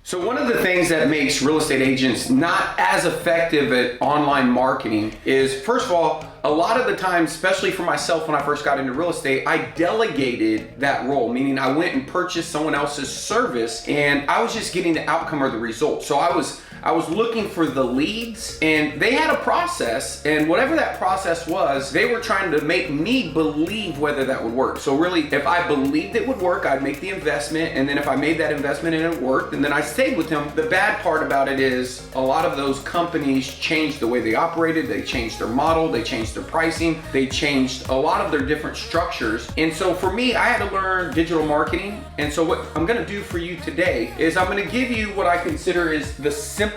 So one of the things that makes real estate agents not as effective at online marketing is, first of all, a lot of the time, especially for myself when I first got into real estate, I delegated that role, meaning I went and purchased someone else's service and I was just getting the outcome or the result. So I was looking for the leads, and they had a process, and whatever that process was, they were trying to make me believe whether that would work. So really, if I believed it would work, I'd make the investment, and then if I made that investment and it worked, and then I stayed with them. The bad part about it is a lot of those companies changed the way they operated, they changed their model, they changed their pricing, they changed a lot of their different structures. And so for me, I had to learn digital marketing. And so what I'm gonna do for you today is I'm gonna give you what I consider is the simple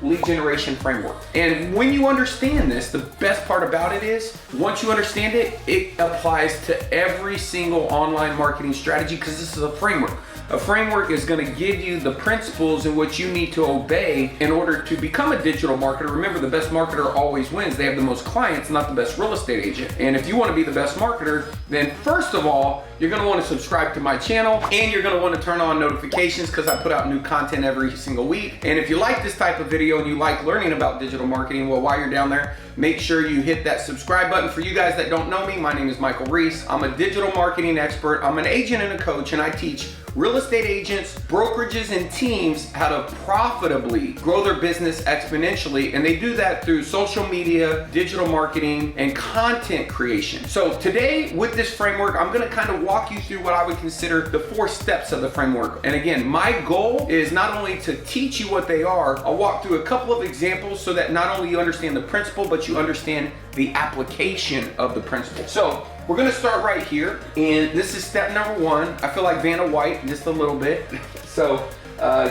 lead generation framework. And when you understand this, the best part about it is once you understand it, it applies to every single online marketing strategy because this is a framework. A framework is going to give you the principles in which you need to obey in order to become a digital marketer. Remember, the best marketer always wins. They have the most clients, not the best real estate agent. And if you want to be the best marketer, then first of all, you're going to want to subscribe to my channel, and you're going to want to turn on notifications because I put out new content every single week. And if you like this type of video and you like learning about digital marketing, well, while you're down there, make sure you hit that subscribe button. For you guys that don't know me, my name is Michael Reese. I'm a digital marketing expert. I'm an agent and a coach, and I teach real estate agents, brokerages, and teams how to profitably grow their business exponentially. And they do that through social media, digital marketing, and content creation. So today with this framework, I'm gonna kind of walk you through what I would consider the 4 steps of the framework. And again, my goal is not only to teach you what they are, I'll walk through a couple of examples so that not only you understand the principle, but you understand the application of the principle. So we're gonna start right here, and this is step number 1. I feel like Vanna White just a little bit. So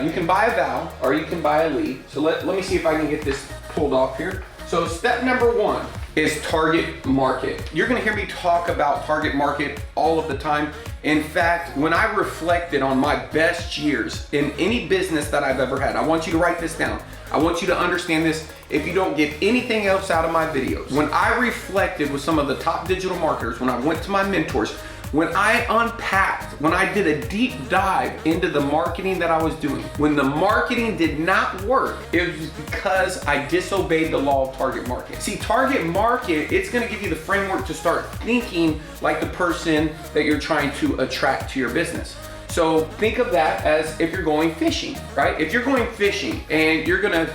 you can buy a vow or you can buy a lead. So let me see if I can get this pulled off here. So step number 1 is target market. You're gonna hear me talk about target market all of the time. In fact, when I reflected on my best years in any business that I've ever had, I want you to write this down. I want you to understand this if you don't get anything else out of my videos. When I reflected with some of the top digital marketers, when I went to my mentors, when I unpacked, when I did a deep dive into the marketing that I was doing, when the marketing did not work, it was because I disobeyed the law of target market. See, target market, it's gonna give you the framework to start thinking like the person that you're trying to attract to your business. So think of that as if you're going fishing, right? If you're going fishing and you're gonna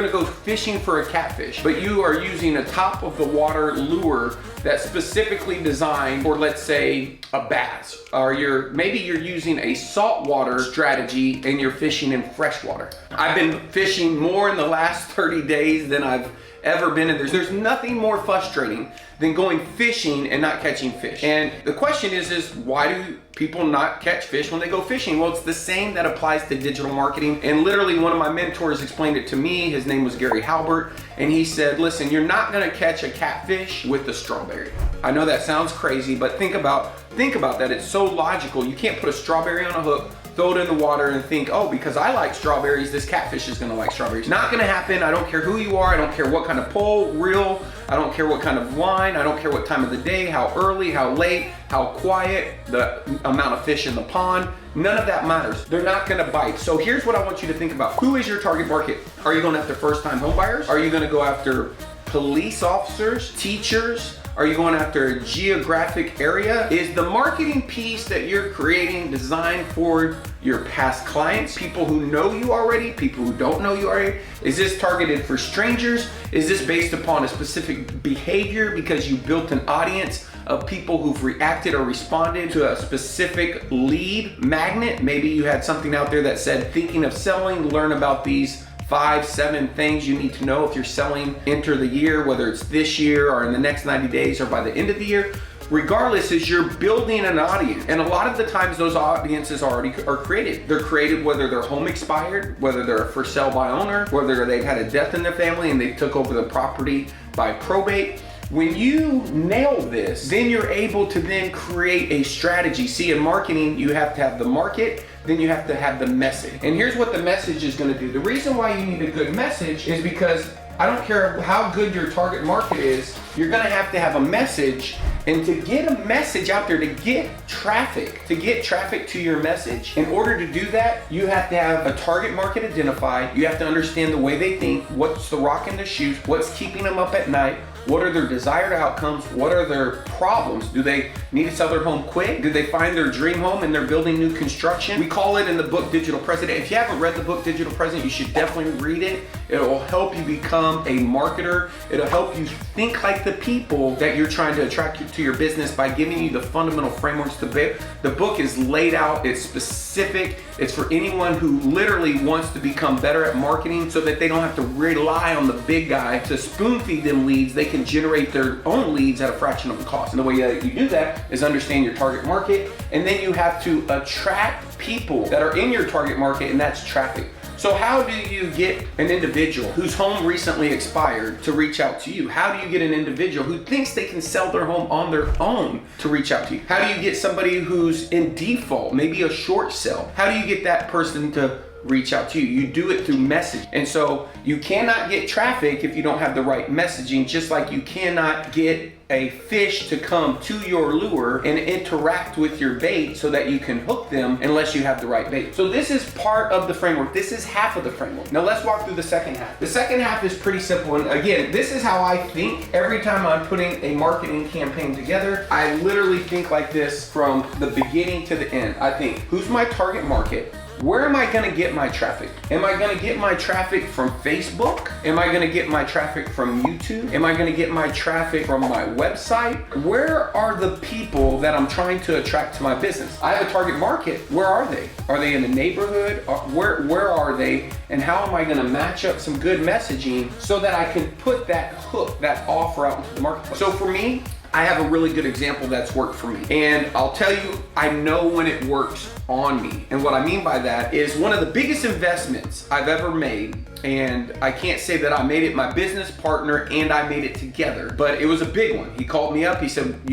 go fishing for a catfish, but you are using a top of the water lure that's specifically designed for, let's say, a bass, or maybe you're using a saltwater strategy and you're fishing in freshwater. I've been fishing more in the last 30 days than I've ever been in. There's nothing more frustrating than going fishing and not catching fish. And the question is why do people not catch fish when they go fishing? Well, it's the same that applies to digital marketing. And literally one of my mentors explained it to me. His name was Gary Halbert. And he said, listen, you're not gonna catch a catfish with a strawberry. I know that sounds crazy, but think about that. It's so logical. You can't put a strawberry on a hook, throw it in the water and think, oh, because I like strawberries, this catfish is gonna like strawberries. Not gonna happen. I don't care who you are. I don't care what kind of pole, reel. I don't care what kind of line. I don't care what time of the day, how early, how late, how quiet, the amount of fish in the pond. None of that matters. They're not gonna bite. So here's what I want you to think about. Who is your target market? Are you going after first-time home buyers? Are you gonna go after police officers, teachers? Are you going after a geographic area? Is the marketing piece that you're creating designed for your past clients, people who know you already, people who don't know you already? Is this targeted for strangers? Is this based upon a specific behavior because you built an audience of people who've reacted or responded to a specific lead magnet? Maybe you had something out there that said, thinking of selling, learn about these 5-7 things you need to know if you're selling, enter the year, whether it's this year or in the next 90 days or by the end of the year. Regardless, is you're building an audience. And a lot of the times those audiences already are created. They're created whether their home expired, whether they're a for sale by owner, whether they've had a death in their family and they took over the property by probate. When you nail this, then you're able to then create a strategy. See, in marketing, you have to have the market, then you have to have the message. And here's what the message is going to do. The reason why you need a good message is because I don't care how good your target market is, you're going to have a message. And to get a message out there, to get traffic to your message, in order to do that, you have to have a target market identified. You have to understand the way they think, what's the rock in the shoes, what's keeping them up at night, what are their desired outcomes, what are their problems? Do they need to sell their home quick? Do they find their dream home and they're building new construction? We call it in the book Digital President. If you haven't read the book Digital President, you should definitely read it. It will help you become a marketer. It'll help you think like the people that you're trying to attract to your business by giving you the fundamental frameworks to build. The book is laid out, it's specific, it's for anyone who literally wants to become better at marketing so that they don't have to rely on the big guy to spoon feed them leads. They can generate their own leads at a fraction of the cost. And the way that you do that is understand your target market, and then you have to attract people that are in your target market, and that's traffic. So how do you get an individual whose home recently expired to reach out to you? How do you get an individual who thinks they can sell their home on their own to reach out to you? How do you get somebody who's in default, maybe a short sell? How do you get that person to reach out to you? You do it through message. And so you cannot get traffic if you don't have the right messaging, just like you cannot get a fish to come to your lure and interact with your bait so that you can hook them unless you have the right bait. So this is part of the framework. This is half of the framework. Now let's walk through the second half. The second half is pretty simple. And again, this is how I think every time I'm putting a marketing campaign together. I literally think like this from the beginning to the end. I think, who's my target market? Where am I gonna get my traffic? Am I gonna get my traffic from Facebook? Am I gonna get my traffic from YouTube? Am I gonna get my traffic from my website? Where are the people that I'm trying to attract to my business? I have a target market. Where are they? Are they in the neighborhood? Where are they? And how am I gonna match up some good messaging so that I can put that hook, that offer out into the marketplace? So for me, I have a really good example that's worked for me. And I'll tell you, I know when it works on me. And what I mean by that is one of the biggest investments I've ever made, and I can't say that I made it my business partner and I made it together, but it was a big one. He called me up, he said,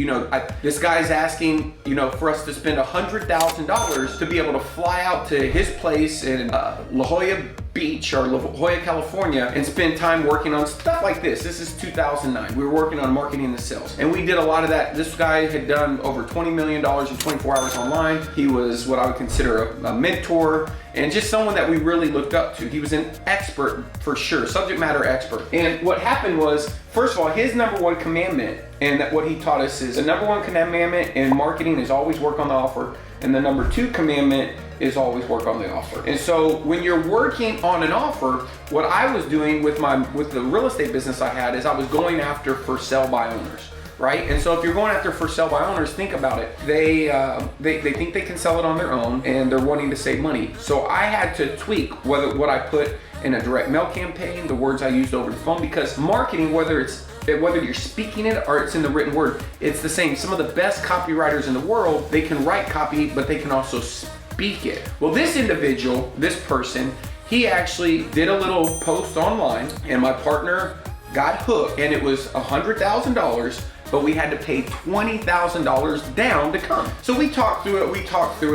this guy's asking, for us to spend $100,000 to be able to fly out to his place in La Jolla Beach or La Jolla, California, and spend time working on stuff like this. This is 2009. We were working on marketing and sales, and we did a lot of that. This guy had done over $20 million in 24 hours online. He was what I would consider a mentor and just someone that we really looked up to. He was an expert for sure, subject matter expert. And what happened was, first of all, his number one commandment, and that what he taught us is the number one commandment in marketing is always work on the offer. And the number two commandment is always work on the offer. And so when you're working on an offer, what I was doing with the real estate business I had is I was going after for sale by owners, right? And so if you're going after for sale by owners, think about it. They think they can sell it on their own and they're wanting to save money. So I had to tweak what I put in a direct mail campaign, the words I used over the phone, because marketing, whether you're speaking it or it's in the written word, it's the same. Some of the best copywriters in the world, they can write copy, but they can also speak it. Well, this individual, this person, he actually did a little post online, and my partner got hooked, and it was $100,000, but we had to pay $20,000 down to come. So we talked through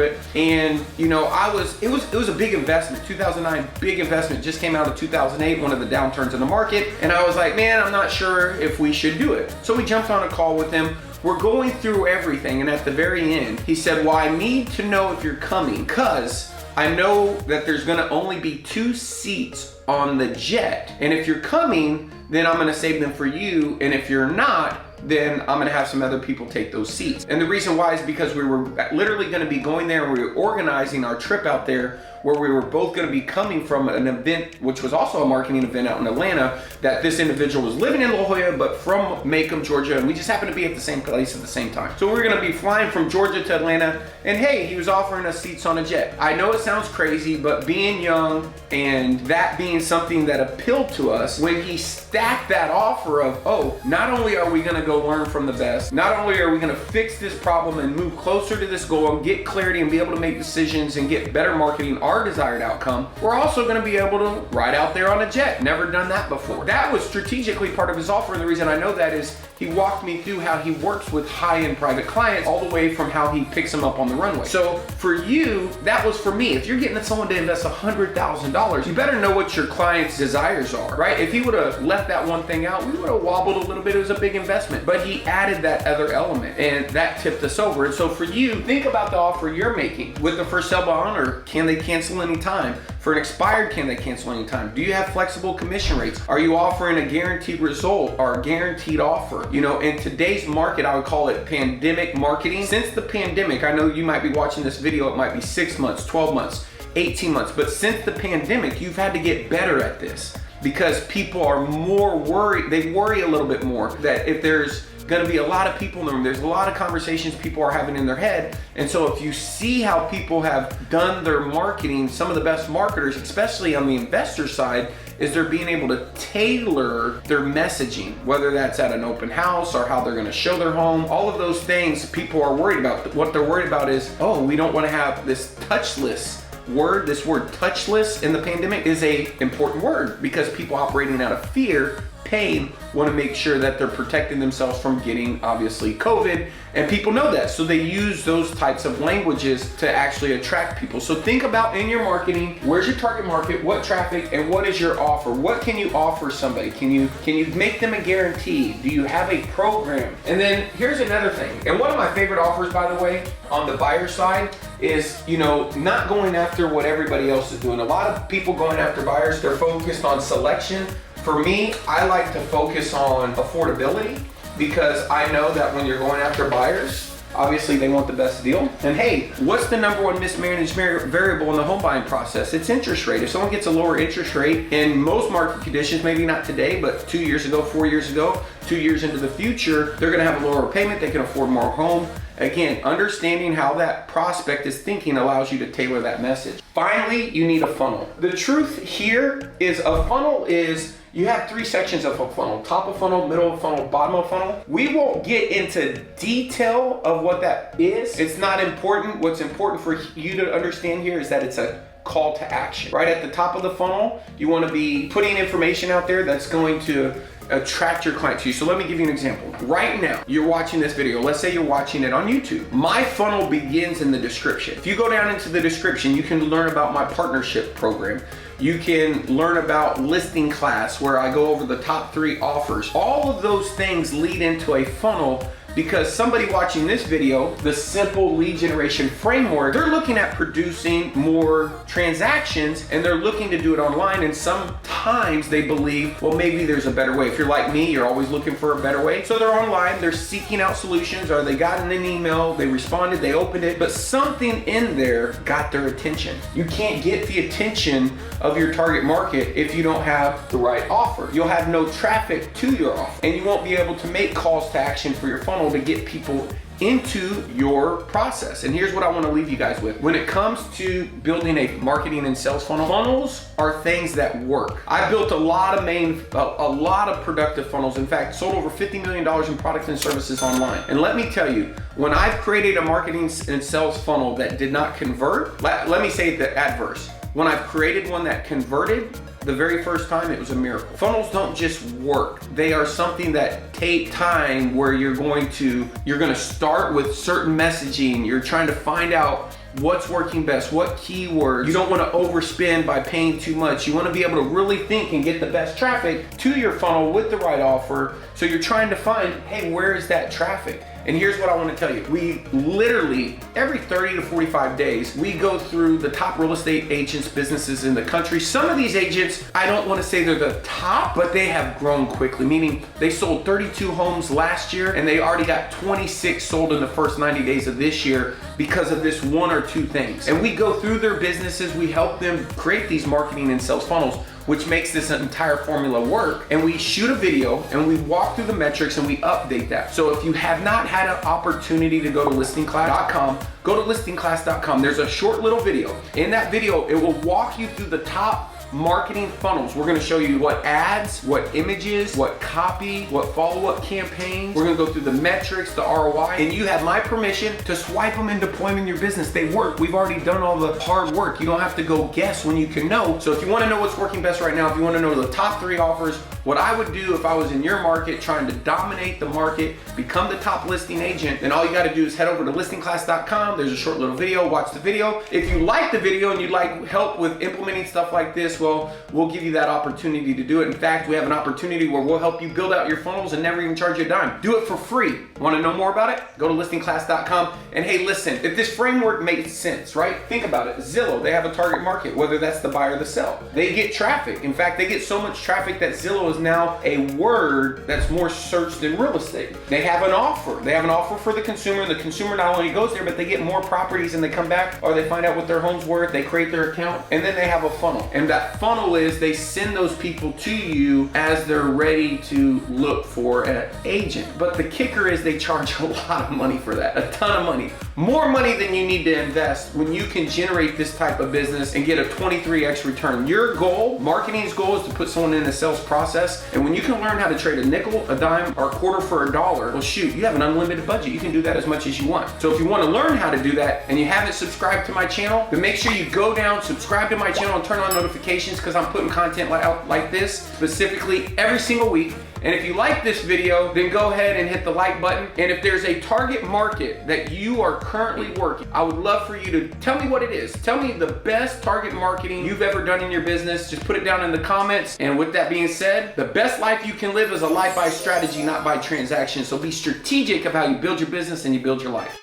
it, and it was a big investment. 2009, big investment, just came out of 2008, one of the downturns in the market, and I was like, man, I'm not sure if we should do it. So we jumped on a call with him. We're going through everything, and at the very end, he said, well, I need to know if you're coming, because I know that there's gonna only be 2 seats on the jet, and if you're coming, then I'm gonna save them for you, and if you're not, then I'm gonna have some other people take those seats. And the reason why is because we were literally gonna be going there, and we were organizing our trip out there, where we were both gonna be coming from an event, which was also a marketing event out in Atlanta, that this individual was living in La Jolla, but from Macomb, Georgia, and we just happened to be at the same place at the same time. So we were gonna be flying from Georgia to Atlanta, and hey, he was offering us seats on a jet. I know it sounds crazy, but being young and that being something that appealed to us, when he stacked that offer of, oh, not only are we gonna go learn from the best, not only are we gonna fix this problem and move closer to this goal and get clarity and be able to make decisions and get better marketing our desired outcome, we're also gonna be able to ride out there on a jet. Never done that before. That was strategically part of his offer, and the reason I know that is he walked me through how he works with high-end private clients, all the way from how he picks them up on the runway. So for you, that was for me. If you're getting someone to invest $100,000, you better know what your client's desires are, right? If he would have left that one thing out, we would have wobbled a little bit. It was a big investment, but he added that other element, and that tipped us over. And so for you, think about the offer you're making. With the first sale by honor, can they cancel anytime? For an expired, can they cancel anytime? Do you have flexible commission rates? Are you offering a guaranteed result or a guaranteed offer? You know, in today's market, I would call it pandemic marketing. Since the pandemic, I know you might be watching this video, it might be 6 months, 12 months, 18 months, but since the pandemic, you've had to get better at this because people are more worried. They worry a little bit more that if there's going to be a lot of people in the room, there's a lot of conversations people are having in their head. And so if you see how people have done their marketing, some of the best marketers, especially on the investor side, is they're being able to tailor their messaging, whether that's at an open house or how they're going to show their home. All of those things people are worried about. What they're worried about is, oh, we don't want to have this touchless word. This word touchless in the pandemic is a important word because people operating out of fear, pain, want to make sure that they're protecting themselves from getting, obviously, COVID, and people know that. So they use those types of languages to actually attract people. So think about in your marketing, where's your target market, what traffic, and what is your offer? What can you offer somebody? Can you make them a guarantee? Do you have a program? And then here's another thing, and one of my favorite offers, by the way, on the buyer side is, you know, not going after what everybody else is doing. A lot of people going after buyers, they're focused on selection. For me, I like to focus on affordability because I know that when you're going after buyers, obviously they want the best deal. And hey, what's the number one mismanaged variable in the home buying process? It's interest rate. If someone gets a lower interest rate in most market conditions, maybe not today, but 2 years ago, 4 years ago, 2 years into the future, they're gonna have a lower payment, they can afford more home. Again, understanding how that prospect is thinking allows you to tailor that message. Finally, you need a funnel. The truth here is a funnel is, you have 3 sections of a funnel: top of funnel, middle of funnel, bottom of funnel. We won't get into detail of what that is. It's not important. What's important for you to understand here is that it's a call to action. Right at the top of the funnel, you want to be putting information out there that's going to attract your client to you. So let me give you an example. Right now, you're watching this video. Let's say you're watching it on YouTube. My funnel begins in the description. If you go down into the description, you can learn about my partnership program. You can learn about listing class where I go over the top 3 offers. All of those things lead into a funnel because somebody watching this video, the simple lead generation framework, they're looking at producing more transactions and they're looking to do it online, and sometimes they believe, well, maybe there's a better way. If you're like me, you're always looking for a better way. So they're online, they're seeking out solutions, or they got an email, they responded, they opened it, but something in there got their attention. You can't get the attention of your target market if you don't have the right offer. You'll have no traffic to your offer, and you won't be able to make calls to action for your funnel to get people into your process. And here's what I want to leave you guys with. When it comes to building a marketing and sales funnel, funnels are things that work. I built a lot of productive funnels. In fact, sold over $50 million in products and services online. And let me tell you, when I've created a marketing and sales funnel that did not convert, let me say the adverse. When I've created one that converted, the very first time, it was a miracle. Funnels don't just work. They are something that take time where you're going to start with certain messaging. You're trying to find out what's working best, what keywords. You don't want to overspend by paying too much. You want to be able to really think and get the best traffic to your funnel with the right offer. So you're trying to find, hey, where is that traffic? And here's what I want to tell you. We literally, every 30 to 45 days, we go through the top real estate agents' businesses in the country. Some of these agents, I don't want to say they're the top, but they have grown quickly, meaning they sold 32 homes last year and they already got 26 sold in the first 90 days of this year because of this 1 or 2 things. And we go through their businesses, we help them create these marketing and sales funnels, which makes this entire formula work. And we shoot a video and we walk through the metrics and we update that. So if you have not had an opportunity to go to listingclass.com, go to listingclass.com. There's a short little video. In that video, it will walk you through the top marketing funnels. We're gonna show you what ads, what images, what copy, what follow-up campaigns. We're gonna go through the metrics, the ROI, and you have my permission to swipe them and deploy them in your business. They work. We've already done all the hard work. You don't have to go guess when you can know. So if you wanna know what's working best right now, if you wanna know the top 3 offers, what I would do if I was in your market trying to dominate the market, become the top listing agent, then all you gotta do is head over to listingclass.com. There's a short little video, watch the video. If you like the video and you'd like help with implementing stuff like this, well, we'll give you that opportunity to do it. In fact, we have an opportunity where we'll help you build out your funnels and never even charge you a dime. Do it for free. Wanna know more about it? Go to listingclass.com. And hey, listen, if this framework makes sense, right? Think about it. Zillow, they have a target market, whether that's the buyer or the seller. They get traffic. In fact, they get so much traffic that Zillow is now a word that's more searched than real estate. They have an offer. They have an offer for the consumer. The consumer not only goes there, but they get more properties and they come back or they find out what their home's worth. They create their account and then they have a funnel. And that funnel is they send those people to you as they're ready to look for an agent. But the kicker is they charge a lot of money for that, a ton of money. More money than you need to invest when you can generate this type of business and get a 23x return. Your goal, marketing's goal, is to put someone in the sales process. And when you can learn how to trade a nickel, a dime, or a quarter for a dollar, well shoot, you have an unlimited budget. You can do that as much as you want. So if you want to learn how to do that and you haven't subscribed to my channel, then make sure you go down, subscribe to my channel and turn on notifications because I'm putting content out like this specifically every single week. And if you like this video, then go ahead and hit the like button. And if there's a target market that you are currently working, I would love for you to tell me what it is. Tell me the best target marketing you've ever done in your business. Just put it down in the comments. And with that being said, the best life you can live is a life by strategy, not by transaction. So be strategic of how you build your business and you build your life.